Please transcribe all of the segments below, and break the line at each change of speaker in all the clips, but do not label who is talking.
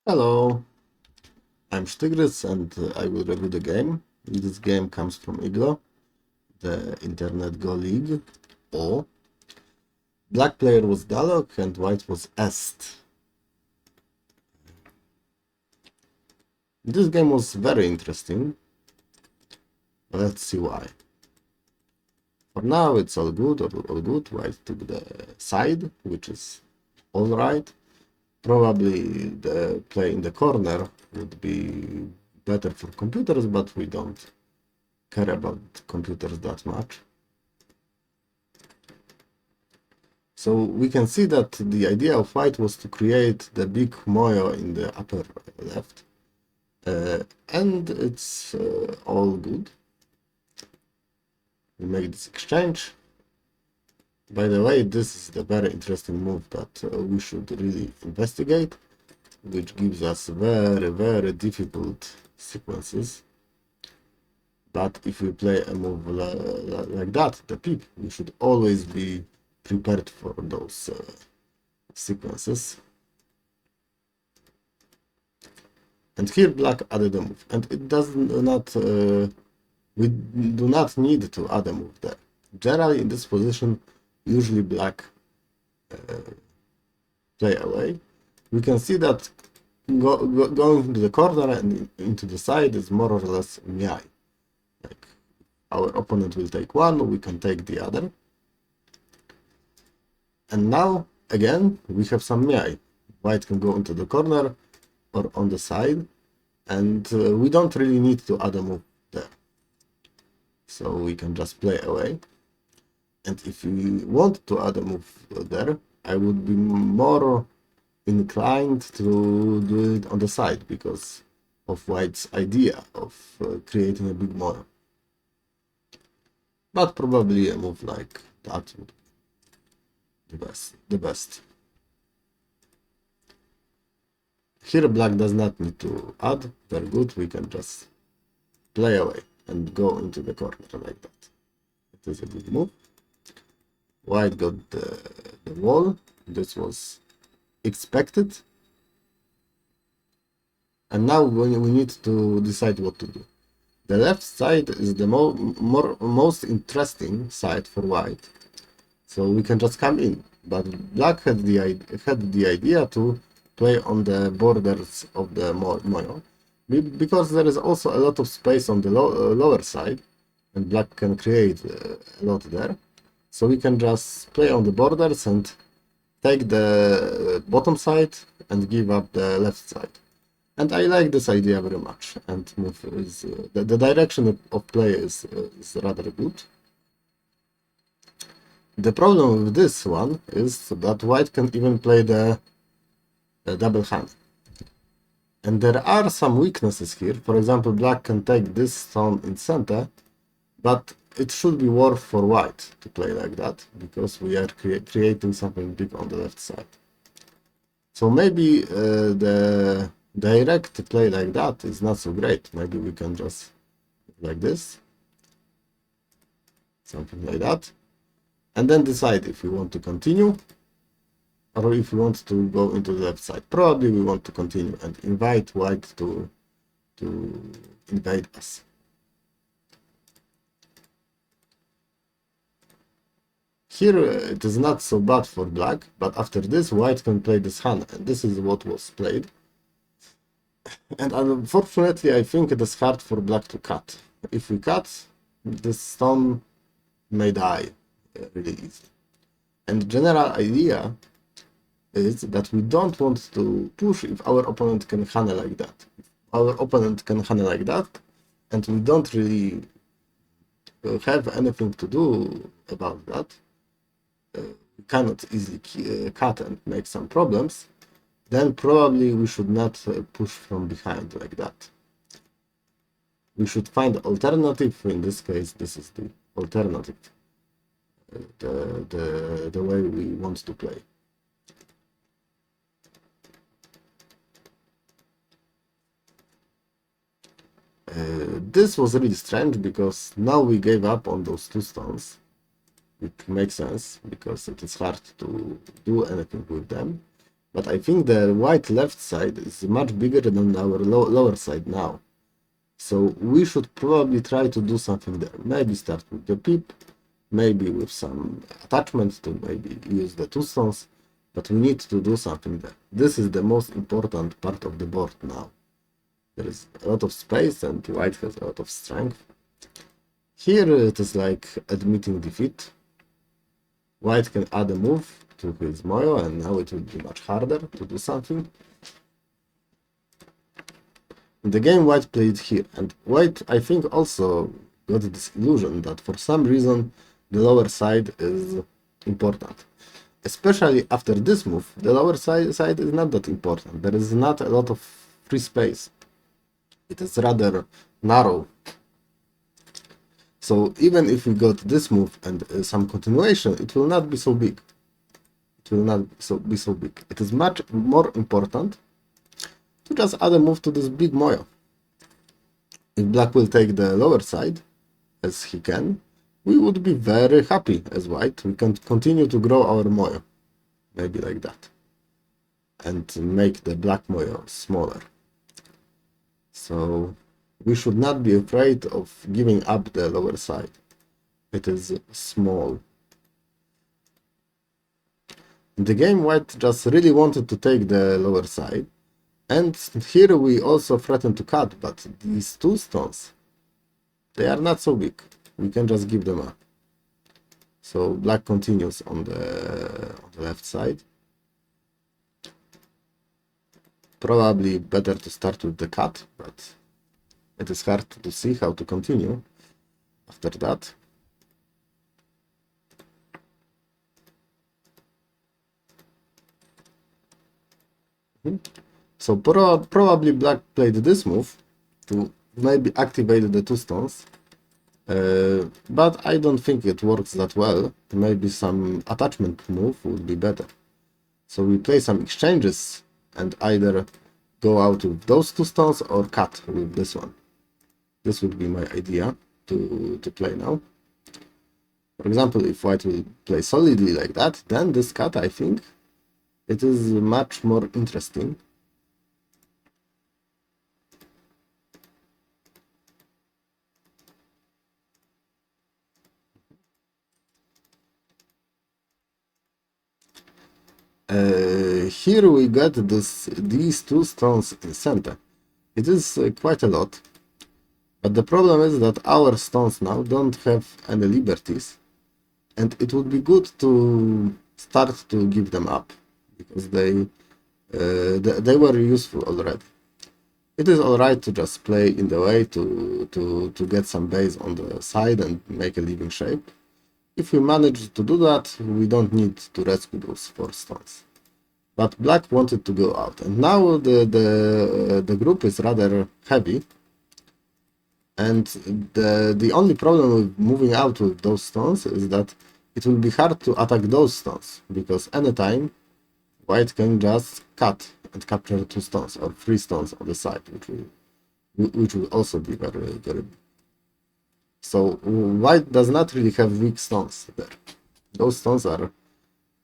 Hello, I'm Stigrys and I will review the game. This game comes from Iglo, the Internet Go League. O. Black player was dalock and white was est. This game was very interesting. Let's see why. For now it's all good, all good. White took the side, which is alright. Probably the play in the corner would be better for computers, but we don't care about computers that much. So we can see that the idea of white was to create the big moyo in the upper left, and it's all good. We make this exchange. By the way, this is the very interesting move that we should really investigate, which gives us very difficult sequences. But if we play a move like that, the peep, we should always be prepared for those sequences. And here black added a move, and it does not, we do not need to add a move there. Generally in this position, usually black play away. We can see that going into the corner and into the side is more or less miai. Like our opponent will take one, we can take the other. And now again we have some miai. White can go into the corner or on the side, and we don't really need to add a move there. So we can just play away. And if we want to add a move there, I would be more inclined to do it on the side because of white's idea of creating a big mono. But probably a move like that would be the best. Here black does not need to add, very good, we can just play away and go into the corner like that. It is a good move. White got the wall, this was expected. And now we need to decide what to do. The left side is the most interesting side for white, so we can just come in. But black had the idea to play on the borders of the moyo, because there is also a lot of space on the lower side, and black can create a lot there. So we can just play on the borders and take the bottom side and give up the left side. And I like this idea very much. And move is the direction of play is rather good. The problem with this one is that white can even play the double hand. And there are some weaknesses here. For example, black can take this stone in center, but it should be worth for white to play like that, because we are creating something big on the left side. So maybe the direct play like that is not so great. Maybe we can just like this, something like that, and then decide if we want to continue or if we want to go into the left side. Probably we want to continue and invite white to invade us. Here it is not so bad for black, but after this white can play this hand, and this is what was played. And unfortunately I think it is hard for black to cut. If we cut, this stone may die really easily. And the general idea is that we don't want to push if our opponent can handle like that. If our opponent can handle like that, and we don't really have anything to do about that, we cannot easily cut and make some problems, then probably we should not push from behind like that. We should find alternative. In this case, this is the alternative, the way we want to play. This was really strange because now we gave up on those two stones. It makes sense because it is hard to do anything with them. but I think the white left side is much bigger than our lower side now. So we should probably try to do something there. Maybe start with the pip, maybe with some attachments to maybe use the 2 stones, but we need to do something there. This is the most important part of the board now. There is a lot of space and white has a lot of strength. Here it is like admitting defeat. White can add a move to his Moyo and now it will be much harder to do something. In the game white played here, and white I think also got this illusion that for some reason the lower side is important. Especially after this move, the lower side is not that important. There is not a lot of free space. It is rather narrow. So even if we got this move and some continuation, it will not be so big. It will not be so big. It is much more important to just add a move to this big Moyo. If black will take the lower side, as he can, we would be very happy as white. We can continue to grow our Moyo. Maybe like that. And make the black Moyo smaller. So we should not be afraid of giving up the lower side. It is small. In the game, white just really wanted to take the lower side. And here we also threaten to cut, but these 2 stones, they are not so big. We can just give them up. So black continues on the left side. Probably better to start with the cut, but it is hard to see how to continue after that. So probably black played this move to maybe activate the 2 stones, but I don't think it works that well. Maybe some attachment move would be better. So we play some exchanges and either go out with those 2 stones or cut with this one. This would be my idea to play now. For example, if white will play solidly like that, then this cut, I think, it is much more interesting. Here we got these 2 stones in center. It is quite a lot, but the problem is that our stones now don't have any liberties, and it would be good to start to give them up because they were useful already. It is alright to just play in the way to get some base on the side and make a living shape. If we manage to do that, we don't need to rescue those 4 stones. But black wanted to go out, and now the group is rather heavy. And the only problem with moving out with those stones is that it will be hard to attack those stones, because anytime white can just cut and capture 2 stones or 3 stones on the side, which will also be very, very. So white does not really have weak stones there. Those stones are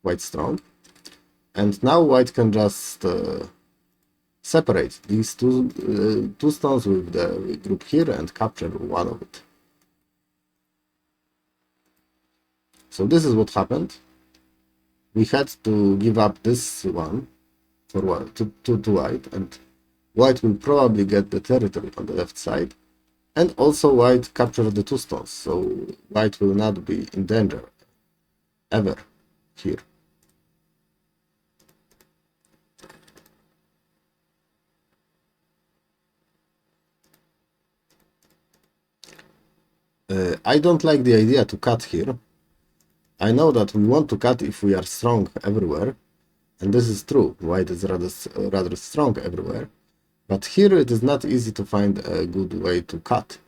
quite strong. And now white can just separate these two stones with the group here and capture one of it. So this is what happened. We had to give up this one for white, to white, and white will probably get the territory on the left side. And also white captured the 2 stones, so white will not be in danger ever here. I don't like the idea to cut here. I know that we want to cut if we are strong everywhere, and this is true. White is rather strong everywhere. But here it is not easy to find a good way to cut.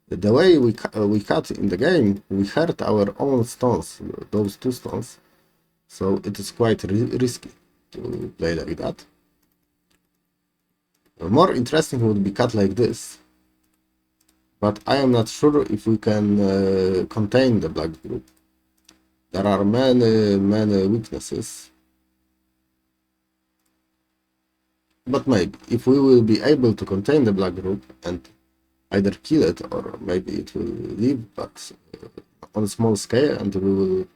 The way we cut in the game, we hurt our own stones, those 2 stones. So it is quite risky to play like that. More interesting would be cut like this. But I am not sure if we can contain the black group. There are many weaknesses. But maybe, if we will be able to contain the black group and either kill it or maybe it will leave, but on a small scale, and we will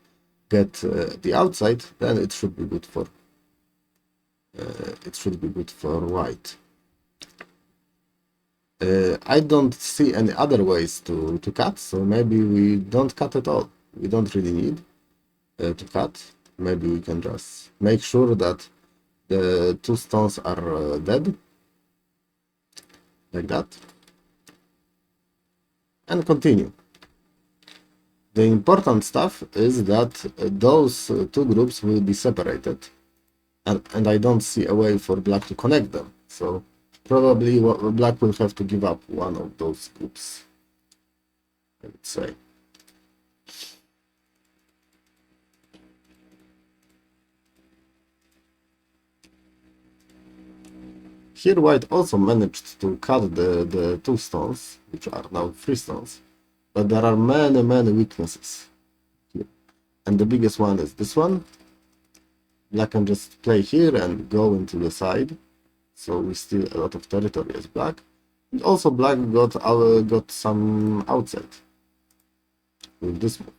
get the outside, then it should be good for white. I don't see any other ways to cut, so maybe we don't cut at all. We don't really need to cut. Maybe we can just make sure that the two stones are dead, like that, and continue. The important stuff is that those two groups will be separated, and I don't see a way for black to connect them, so probably black will have to give up one of those groups, I would say. Here white also managed to cut the two stones, which are now 3 stones, but there are many weaknesses here. And the biggest one is this one. Black can just play here and go into the side, so we steal a lot of territory as black. And also black got some outside with this move.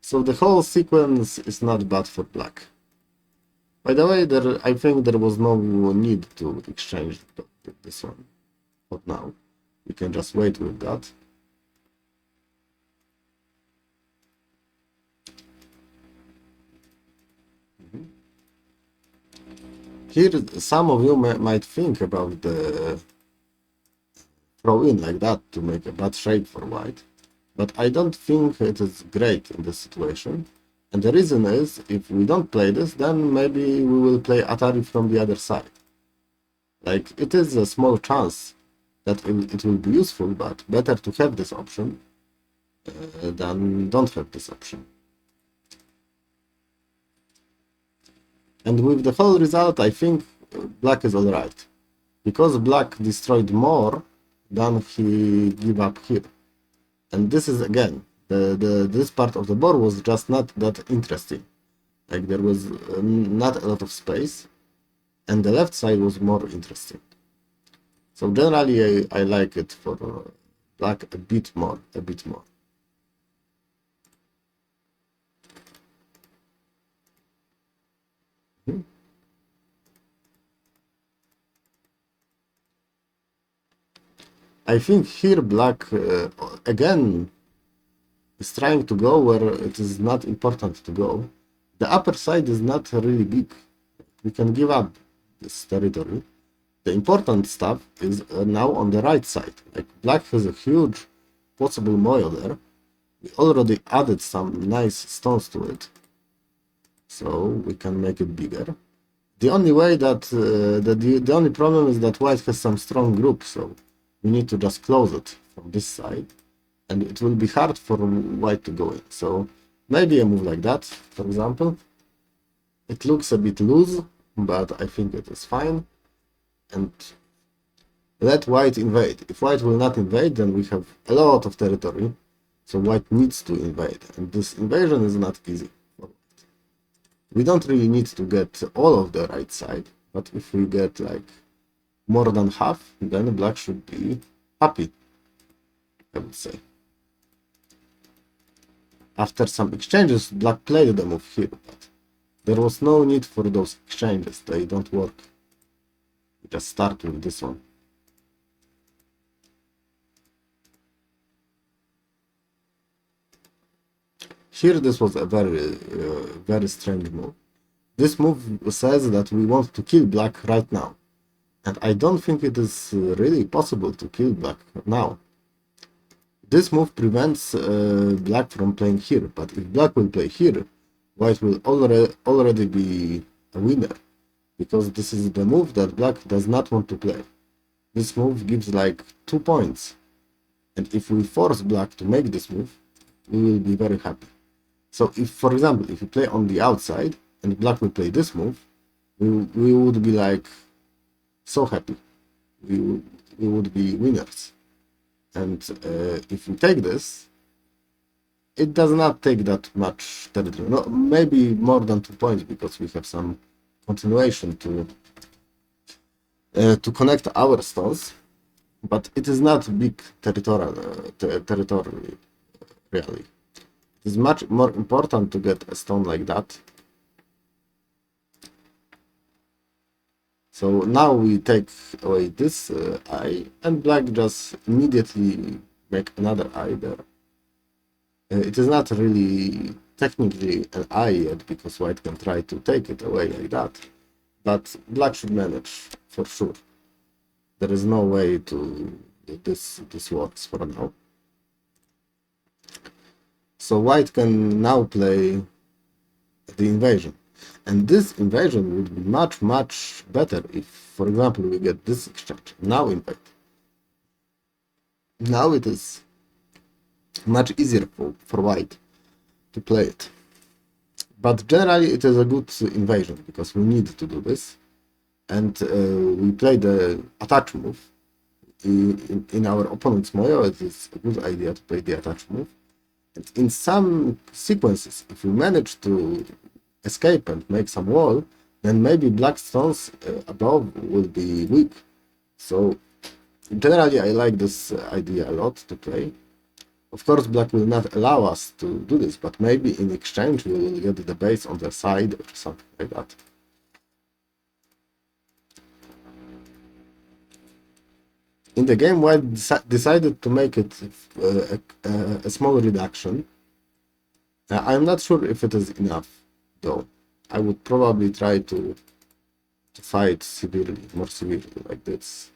So the whole sequence is not bad for black. By the way, I think there was no need to exchange this one. But now we can just wait with that. Here, some of you might think about the throw in like that to make a bad shape for white, but I don't think it is great in this situation. And the reason is, if we don't play this, then maybe we will play Atari from the other side. Like, it is a small chance that it will be useful, but better to have this option than don't have this option. And with the whole result, I think black is alright, because black destroyed more than he gave up here. And this is, again, this part of the board was just not that interesting. Like, there was not a lot of space, and the left side was more interesting. So generally, I like it for black a bit more. I think here black, again, is trying to go where it is not important to go. The upper side is not really big. We can give up this territory. The important stuff is now on the right side. Like, black has a huge possible moil there. We already added some nice stones to it, so we can make it bigger. The only way that the only problem is that white has some strong group, so we need to just close it from this side, and it will be hard for white to go in. So maybe a move like that, for example. It looks a bit loose, but I think it is fine. And let white invade. If white will not invade, then we have a lot of territory, so white needs to invade, and this invasion is not easy. We don't really need to get all of the right side, but if we get like more than half, then black should be happy, I would say. After some exchanges, black played the move here, but there was no need for those exchanges. They don't work. We just start with this one. Here, this was a very strange move. This move says that we want to kill black right now. And I don't think it is really possible to kill black now. This move prevents black from playing here, but if black will play here, white will already be a winner, because this is the move that black does not want to play. This move gives like 2 points, and if we force black to make this move, we will be very happy. So if, for example, if we play on the outside and black will play this move, we would be like so happy. We would be winners. And if we take this, it does not take that much territory. No, maybe more than 2 points because we have some continuation to connect our stones, but it is not big territorial territory really. It is much more important to get a stone like that. So now we take away this eye, and black just immediately make another eye there. It is not really technically an eye yet because white can try to take it away like that, but black should manage for sure. There is no way to this works for now. So white can now play the invasion. And this invasion would be much better if, for example, we get this exchange. Now invade. Now it is much easier for white to play it. But generally it is a good invasion because we need to do this. And we play the attach move. In our opponent's moyo, it is a good idea to play the attach move. And in some sequences, if we manage to escape and make some wall, then maybe black stones above will be weak. So generally I like this idea a lot to play. Of course black will not allow us to do this, but maybe in exchange we will get the base on their side or something like that. In the game, white decided to make it a small reduction. I'm not sure if it is enough, though. I would probably try to fight more severely like this.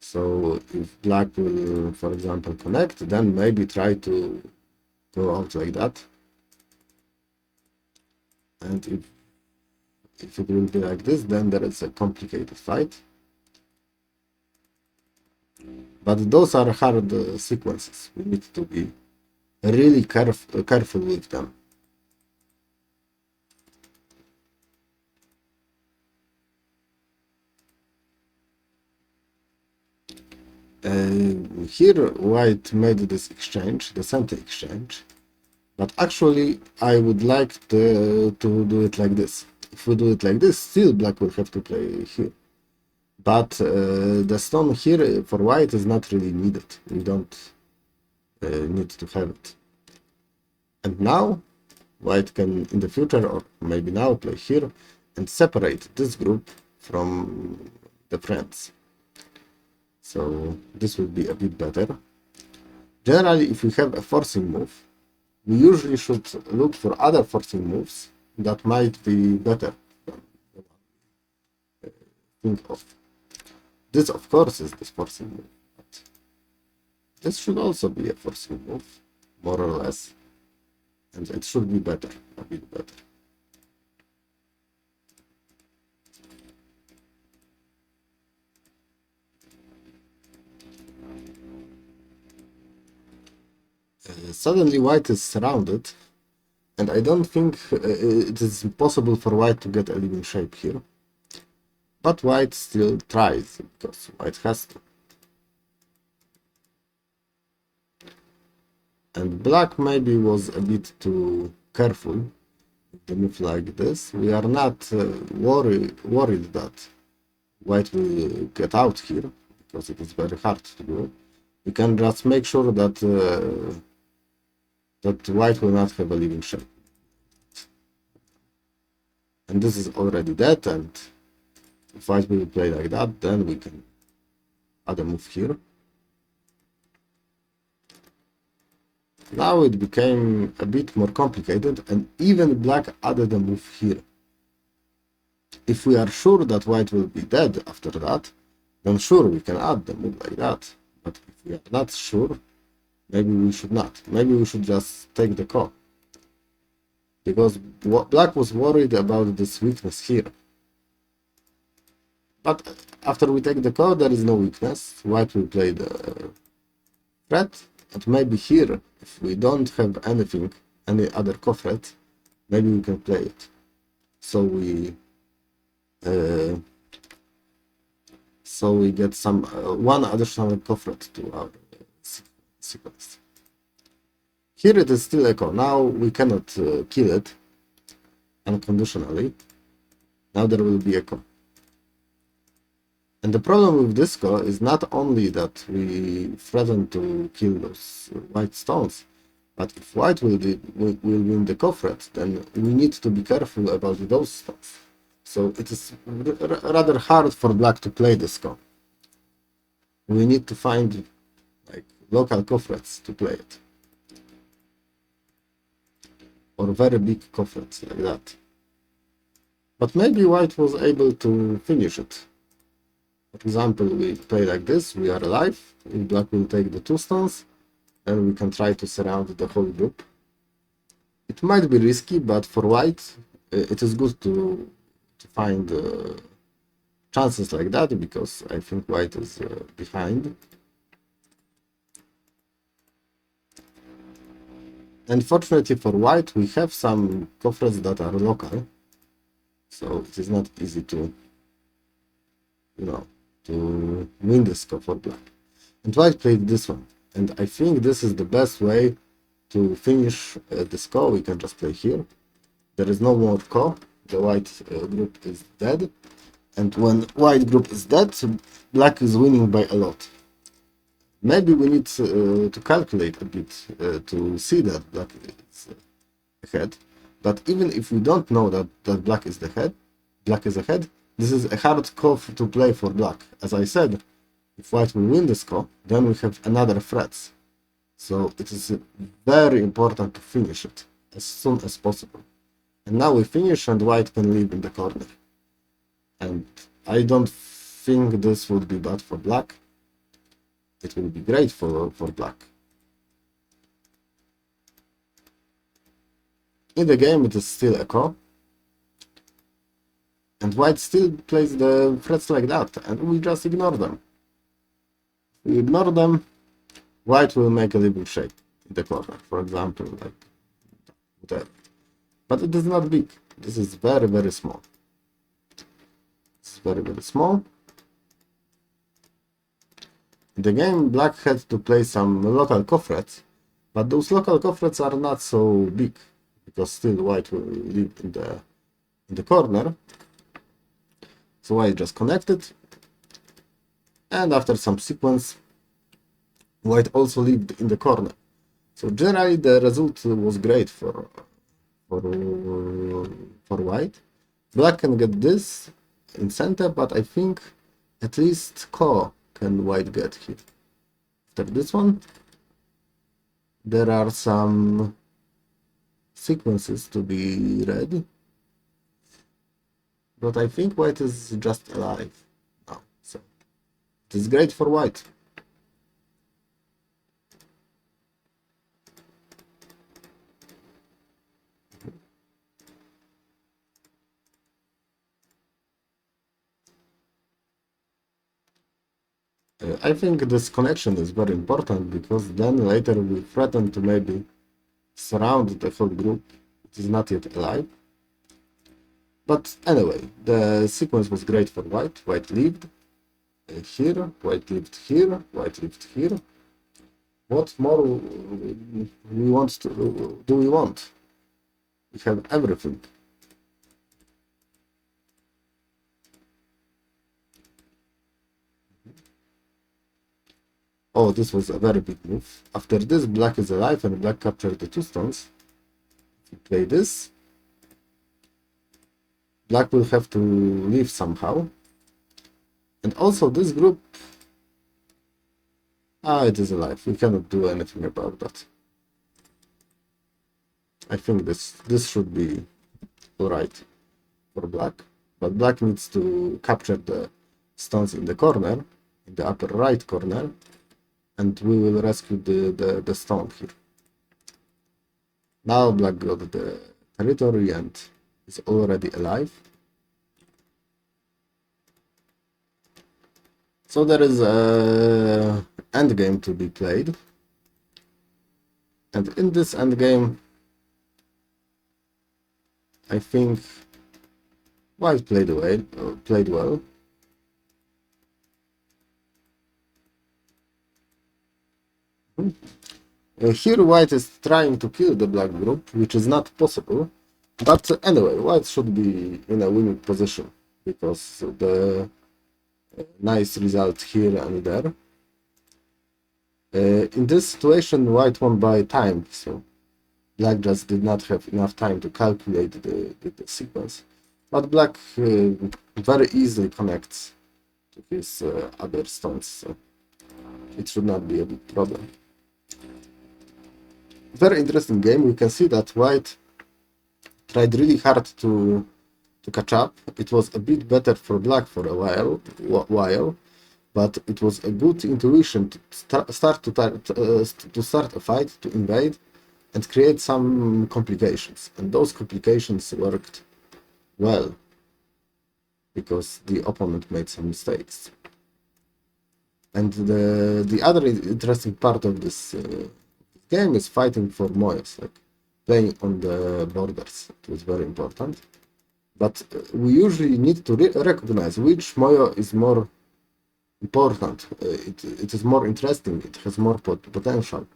So if black will, for example, connect, then maybe try to go out like that. And if it will be like this, then there is a complicated fight. But those are hard sequences. We need to be really careful with them. Here white made this exchange, the center exchange, but actually I would like to do it like this. If we do it like this, still black will have to play here. But the stone here for white is not really needed. We don't need to have it. And now white can in the future, or maybe now, play here and separate this group from the friends. So this will be a bit better. Generally, if we have a forcing move, we usually should look for other forcing moves that might be better than the one we think of. This, of course, is this forcing move, but this should also be a forcing move, more or less, and it should be better, a bit better. Suddenly white is surrounded, and I don't think it is possible for white to get a living shape here. But white still tries, because white has to. And black maybe was a bit too careful with the move like this. We are not worried that white will get out here, because it is very hard to do. We can just make sure that that white will not have a living shape. And this is already dead, and if white will play like that, then we can add a move here. Now it became a bit more complicated, and even black added a move here. If we are sure that white will be dead after that, then sure we can add the move like that. But if we are not sure, maybe we should not. Maybe we should just take the call. Because black was worried about this weakness here. But after we take the call, there is no weakness. White will play the threat. And maybe here, if we don't have anything, any other co-threat, maybe we can play it. So we get some one additional co-threat to our sequence. Here it is still echo. Now we cannot kill it unconditionally. Now there will be echo. And the problem with disco is not only that we threaten to kill those white stones, but if white will win the co-threat, then we need to be careful about those stones. So it is rather hard for black to play disco. We need to find like local co-threats to play it. Or very big co-threats like that. But maybe white was able to finish it. For example, we play like this, we are alive, black will take the 2 stones, and we can try to surround the whole group. It might be risky, but for white, it is good to find chances like that, because I think white is behind. And fortunately for white, we have some co-threats that are local, so it is not easy to, to win this score for black. And white played this one, and I think this is the best way to finish the score. We can just play here. There is no more co. The white group is dead, and when white group is dead, black is winning by a lot. Maybe we need to calculate a bit to see that black is ahead. But even if we don't know that black is ahead, this is a hard co to play for black. As I said, if white will win this co, then we have another threat. So it is very important to finish it as soon as possible. And now we finish, and white can leave in the corner. And I don't think this would be bad for black. It will be great for black. In the game, it is still a co. And white still plays the threats like that, and we just ignore them. We ignore them, white will make a little shape in the corner, for example, like whatever. But it is not big. This is very, very small. It's very, very small. In the game, black had to play some local co-threats, but those local co-threats are not so big, because still white will live in the corner. So white just connected, and after some sequence, white also lived in the corner. So generally the result was great for white. Black can get this in center, but I think at least co can white get here. After this one, there are some sequences to be read, but I think white is just alive now, so it is great for white. I think this connection is very important, because then later we threaten to maybe surround the whole group. It is not yet alive. But anyway, the sequence was great for white. White lived here, white lived here, white lived here. What more do we want? We have everything. Oh, this was a very big move. After this, black is alive, and black captured the 2 stones. If we play this, black will have to leave somehow. And also this group, it is alive. We cannot do anything about that. I think this should be alright for black. But black needs to capture the stones in the corner, in the upper right corner, and we will rescue the stone here. Now black got the territory and is already alive. So there is a endgame to be played. And in this endgame, I think white played well. Here white is trying to kill the black group, which is not possible. But anyway, white should be in a winning position because the nice result here and there. In this situation, white won by time, so black just did not have enough time to calculate the sequence. But black very easily connects to his other stones, so it should not be a big problem. Very interesting game. We can see that white tried really hard to catch up. It was a bit better for black for a while, but it was a good intuition to start a fight, to invade, and create some complications. And those complications worked well because the opponent made some mistakes. And the other interesting part of this game is fighting for moyos, like playing on the borders. It was very important. But we usually need to recognize which moyo is more important. It is more interesting. It has more potential.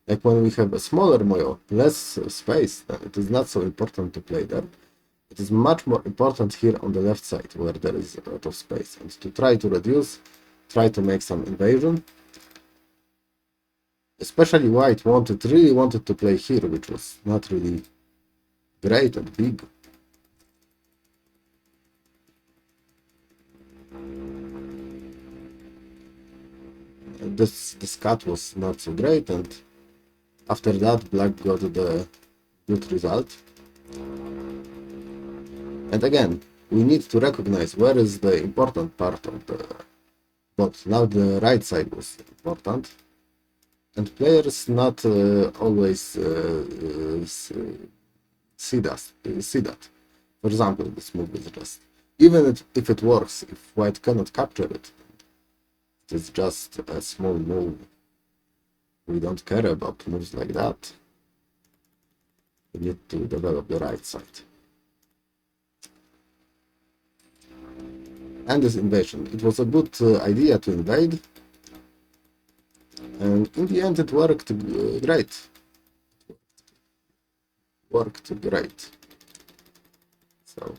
Like when we have a smaller moyo, less space, it is not so important to play there. It is much more important here on the left side where there is a lot of space, and to try to reduce, try to make some invasion. Especially white really wanted to play here, which was not really great and big. This cut was not so great, and after that black got the good result. And again, we need to recognize where is the important part of the bot. Now the right side was important, and players not always see that. For example, this move is just, even if it works, if white cannot capture it, it is just a small move. We don't care about moves like that. We need to develop the right side. And this invasion. It was a good idea to invade. And in the end it worked great. So,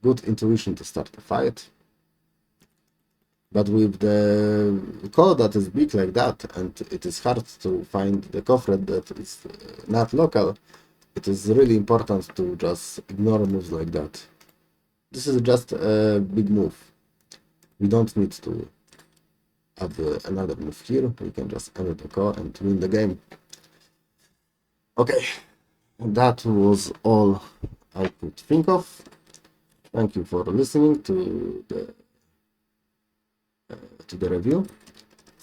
good intuition to start the fight. But with the code that is big like that, and it is hard to find the cofred that is not local, it is really important to just ignore moves like that. This is just a big move. We don't need to add another move here. We can just end the call and win the game. Okay, that was all I could think of. Thank you for listening to the review,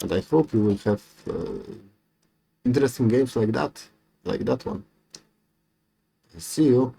and I hope you will have interesting games like that one. See you.